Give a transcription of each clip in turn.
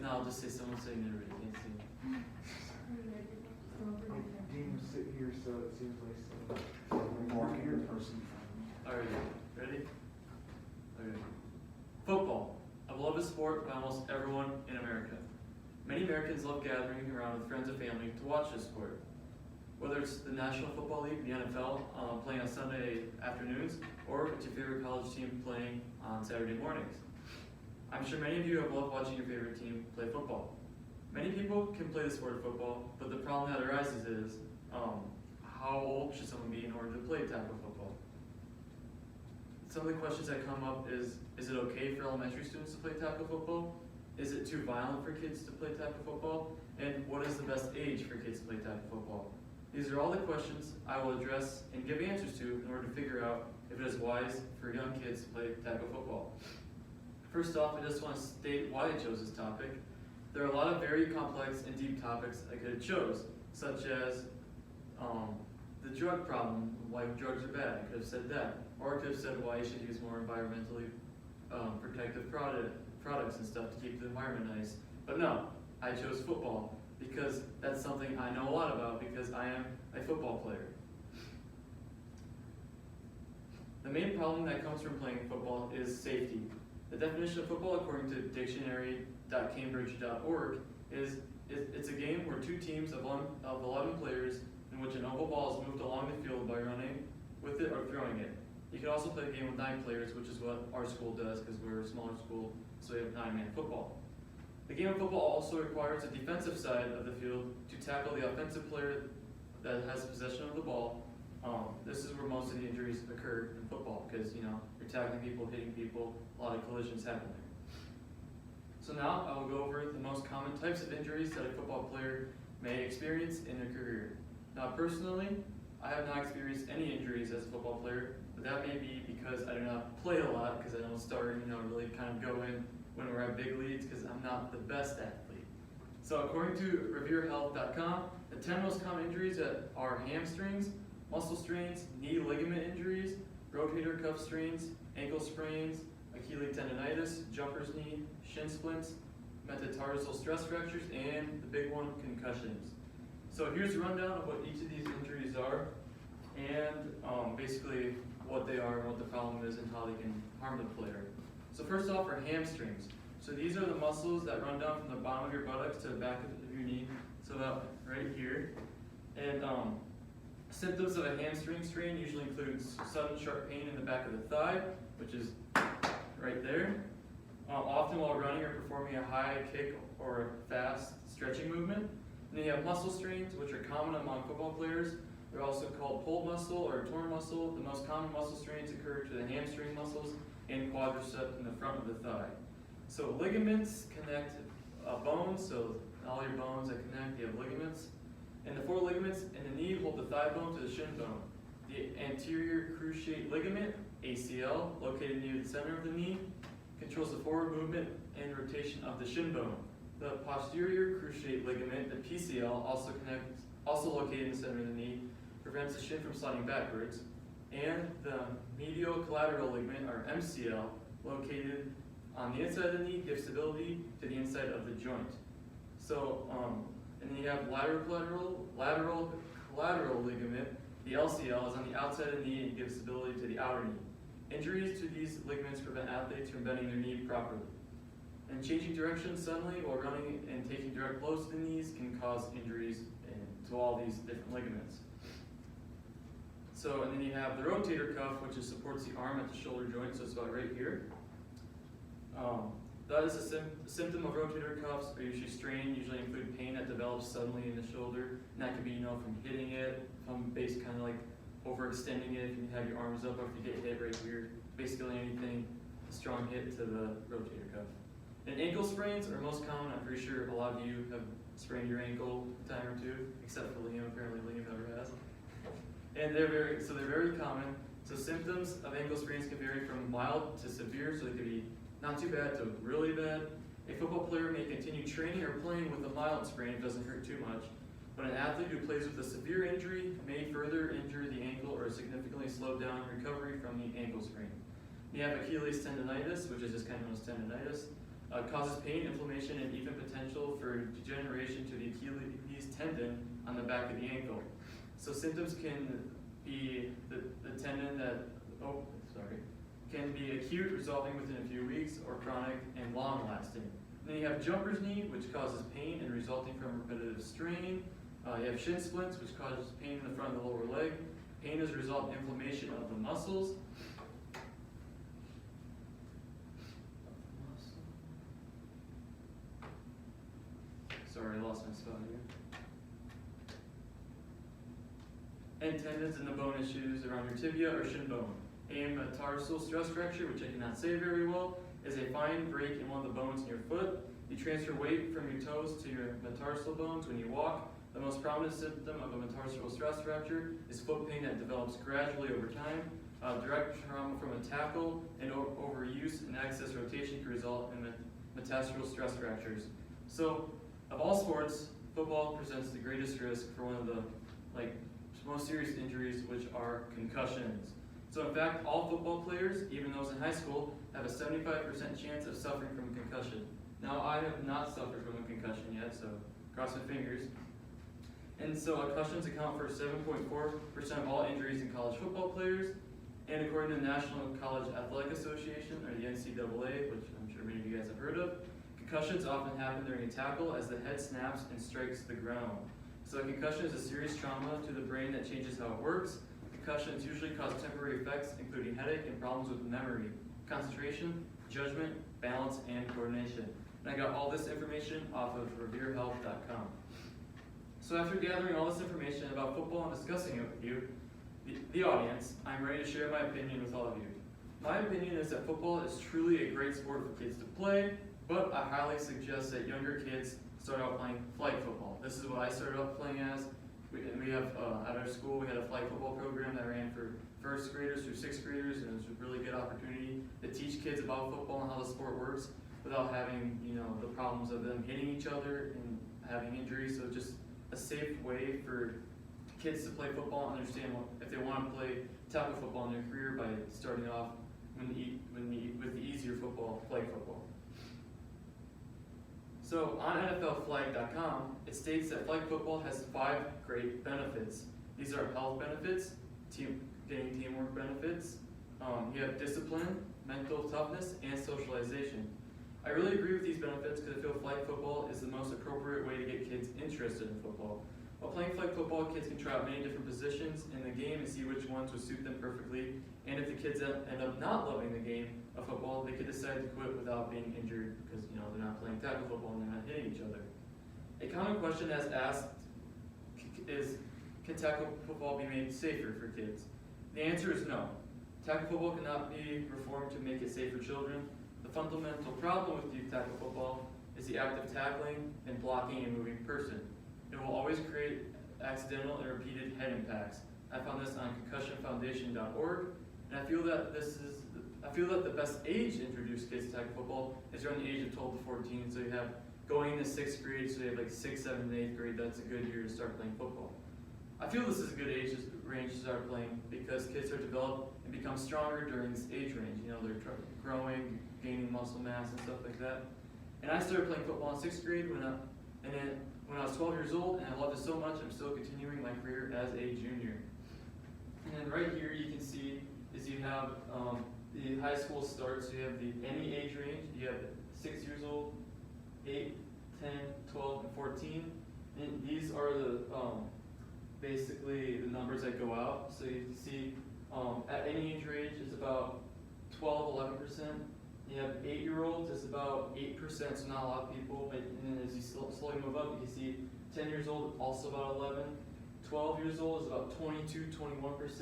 no, I'll just say someone saying it already. Can't see. Dean was sitting here, so it seems like More here person. Alright, ready? Okay. Football, a beloved sport by almost everyone in America. Many Americans love gathering around with friends and family to watch this sport. Whether it's the National Football League, the NFL, playing on Sunday afternoons, or it's your favorite college team playing on Saturday mornings. I'm sure many of you have loved watching your favorite team play football. Many people can play the sport of football, but the problem that arises is, how old should someone be in order to play tackle football? Some of the questions that come up is it okay for elementary students to play tackle football? Is it too violent for kids to play tackle football? And what is the best age for kids to play tackle football? These are all the questions I will address and give answers to in order to figure out if it is wise for young kids to play tackle football. First off, I just want to state why I chose this topic. There are a lot of very complex and deep topics I could have chose, such as the drug problem, why drugs are bad. I could have said that. Or I could have said why you should use more environmentally protective products and stuff to keep the environment nice. But no, I chose football because that's something I know a lot about because I am a football player. The main problem that comes from playing football is safety. The definition of football, according to dictionary.cambridge.org, is it's a game where two teams of 11 players in which an oval ball is moved along the field by running with it or throwing it. You can also play a game with 9 players, which is what our school does because we're a smaller school, so we have 9-man football. The game of football also requires the defensive side of the field to tackle the offensive player that has possession of the ball. This is where most of the injuries occur in football because you're tackling people, hitting people, a lot of collisions happen there. So now I will go over the most common types of injuries that a football player may experience in their career. Now personally, I have not experienced any injuries as a football player, but that may be because I do not play a lot because I don't start, really kind of go in when we're at big leagues because I'm not the best athlete. So according to reverehealth.com, the 10 most common injuries that are hamstrings, muscle strains, knee ligament injuries, rotator cuff strains, ankle sprains, Achilles tendonitis, jumper's knee, shin splints, metatarsal stress fractures, and the big one, concussions. So here's a rundown of what each of these injuries are, and basically what they are and what the problem is and how they can harm the player. So first off are hamstrings. So these are the muscles that run down from the bottom of your buttocks to the back of your knee, so about right here. And symptoms of a hamstring strain usually include sudden sharp pain in the back of the thigh, which is right there. Often while running or performing a high kick or a fast stretching movement. And then you have muscle strains, which are common among football players. They're also called pulled muscle or torn muscle. The most common muscle strains occur to the hamstring muscles and quadricep in the front of the thigh. So ligaments connect bones, so all your bones that connect, you have ligaments. And the 4 ligaments in the knee hold the thigh bone to the shin bone. The anterior cruciate ligament, ACL, located near the center of the knee, controls the forward movement and rotation of the shin bone. The posterior cruciate ligament, the PCL, also located in the center of the knee, prevents the shin from sliding backwards. And the medial collateral ligament, or MCL, located on the inside of the knee, gives stability to the inside of the joint. So, and then you have lateral collateral ligament. The LCL is on the outside of the knee and gives stability to the outer knee. Injuries to these ligaments prevent athletes from bending their knee properly. And changing direction suddenly while running and taking direct blows to the knees can cause injuries to all these different ligaments. So, and then you have the rotator cuff, which supports the arm at the shoulder joint, so it's about right here. That is a symptom of rotator cuffs are usually strained, usually include pain that develops suddenly in the shoulder. And that could be, from hitting it, from kind of like overextending it if you have your arms up, or if you get hit right here. Basically anything, a strong hit to the rotator cuff. And ankle sprains are most common. I'm pretty sure a lot of you have sprained your ankle a time or two, except for Liam. Apparently Liam never has. And they're very common. So symptoms of ankle sprains can vary from mild to severe, so they could be not too bad to really bad. A football player may continue training or playing with a mild sprain if it doesn't hurt too much. But an athlete who plays with a severe injury may further injure the ankle or significantly slow down recovery from the ankle sprain. You have Achilles tendonitis, which is just kind of known as tendonitis. Causes pain, inflammation, and even potential for degeneration to the Achilles tendon on the back of the ankle. So symptoms can be the tendon that, can be acute, resolving within a few weeks, or chronic and long lasting. Then you have jumper's knee, which causes pain and resulting from repetitive strain. You have shin splints, which causes pain in the front of the lower leg. Pain as a result of inflammation of the muscles. Sorry, I lost my spot here. And tendons in the bone issues around your tibia or shin bone. A metatarsal stress fracture, which I cannot say very well, is a fine break in one of the bones in your foot. You transfer weight from your toes to your metatarsal bones when you walk. The most prominent symptom of a metatarsal stress fracture is foot pain that develops gradually over time. Direct trauma from a tackle and overuse and excess rotation can result in metatarsal stress fractures. So, of all sports, football presents the greatest risk for one of the most serious injuries, which are concussions. So in fact, all football players, even those in high school, have a 75% chance of suffering from a concussion. Now, I have not suffered from a concussion yet, so cross my fingers. And so concussions account for 7.4% of all injuries in college football players. And according to the National College Athletic Association, or the NCAA, which I'm sure many of you guys have heard of, concussions often happen during a tackle as the head snaps and strikes the ground. So a concussion is a serious trauma to the brain that changes how it works. Concussions usually cause temporary effects, including headache and problems with memory, concentration, judgment, balance, and coordination. And I got all this information off of reverehealth.com. So after gathering all this information about football and discussing it with you, the audience, I'm ready to share my opinion with all of you. My opinion is that football is truly a great sport for kids to play, but I highly suggest that younger kids start out playing flag football. This is what I started out playing as. We have, at our school, we had a flag football program that ran for first graders through sixth graders, and it was a really good opportunity to teach kids about football and how the sport works without having, the problems of them hitting each other and having injuries. So just a safe way for kids to play football and understand if they want to play tackle football in their career by starting off with the easier football, flag football. So on NFLflag.com, it states that flag football has 5 great benefits. These are health benefits, getting teamwork benefits, you have discipline, mental toughness, and socialization. I really agree with these benefits because I feel flag football is the most appropriate way to get kids interested in football. While playing flag football, kids can try out many different positions in the game and see which ones would suit them perfectly. And if the kids end up not loving the game of football, they could decide to quit without being injured because they're not playing tackle football and they're not hitting each other. A common question that's asked is, can tackle football be made safer for kids? The answer is no. Tackle football cannot be reformed to make it safe for children. The fundamental problem with youth tackle football is the act of tackling and blocking a moving person. It will always create accidental and repeated head impacts. I found this on concussionfoundation.org, and I feel that the best age to introduce kids to tackle football is around the age of 12 to 14. So you have going into 6th grade, so you have like 6th, 7th, and 8th grade. That's a good year to start playing football. I feel this is a good age range to start playing because kids are developed and become stronger during this age range. They're growing, gaining muscle mass and stuff like that. And I started playing football in 6th grade when I was 12 years old, and I loved it so much, I'm still continuing my career as a junior. And then right here you can see is you have the high school starts. So you have any age range. You have 6 years old, 8, 10, 12, and 14. And these are the basically the numbers that go out. So you can see at any age range it's about 12, 11%. You have 8-year-olds, it's about 8%, so not a lot of people. And then as you slowly move up, you can see 10 years old, also about 11. 12 years old is about 22, 21%.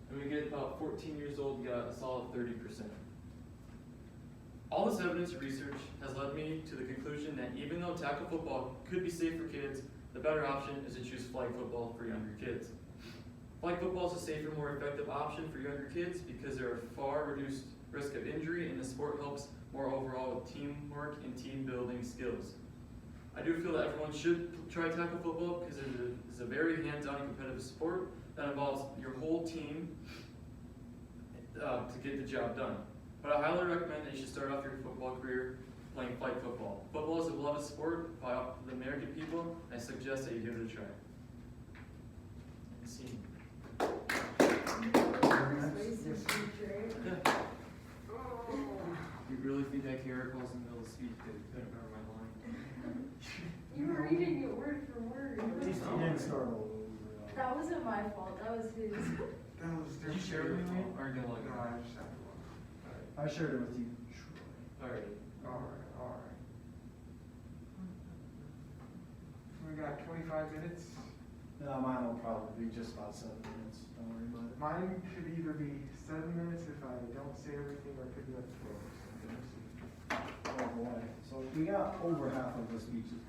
And we get about 14 years old, you got a solid 30%. All this evidence and research has led me to the conclusion that even though tackle football could be safe for kids, the better option is to choose flag football for younger kids. Flag football is a safer, more effective option for younger kids because there are far reduced risk of injury, and the sport helps more overall with teamwork and team building skills. I do feel that everyone should try tackle football because it is a very hands-on and competitive sport that involves your whole team to get the job done. But I highly recommend that you should start off your football career playing flag football. Football is a beloved sport by the American people, and I suggest that you give it a try. Scene. You really think that Kara calls in the middle of speech couldn't remember my line? You were reading it word for word. At least he didn't start all over. That wasn't my fault, that was his. That was Did you share it with me, or are you gonna look No, at I it? just have to look. I shared it with you. Alright. Alright. We got 25 minutes. No, mine will probably be just about 7 minutes. Don't worry about it. Mine should either be 7 minutes if I don't say everything, or it could be like 12. So we'll see. Oh boy. So we got over half of the speeches.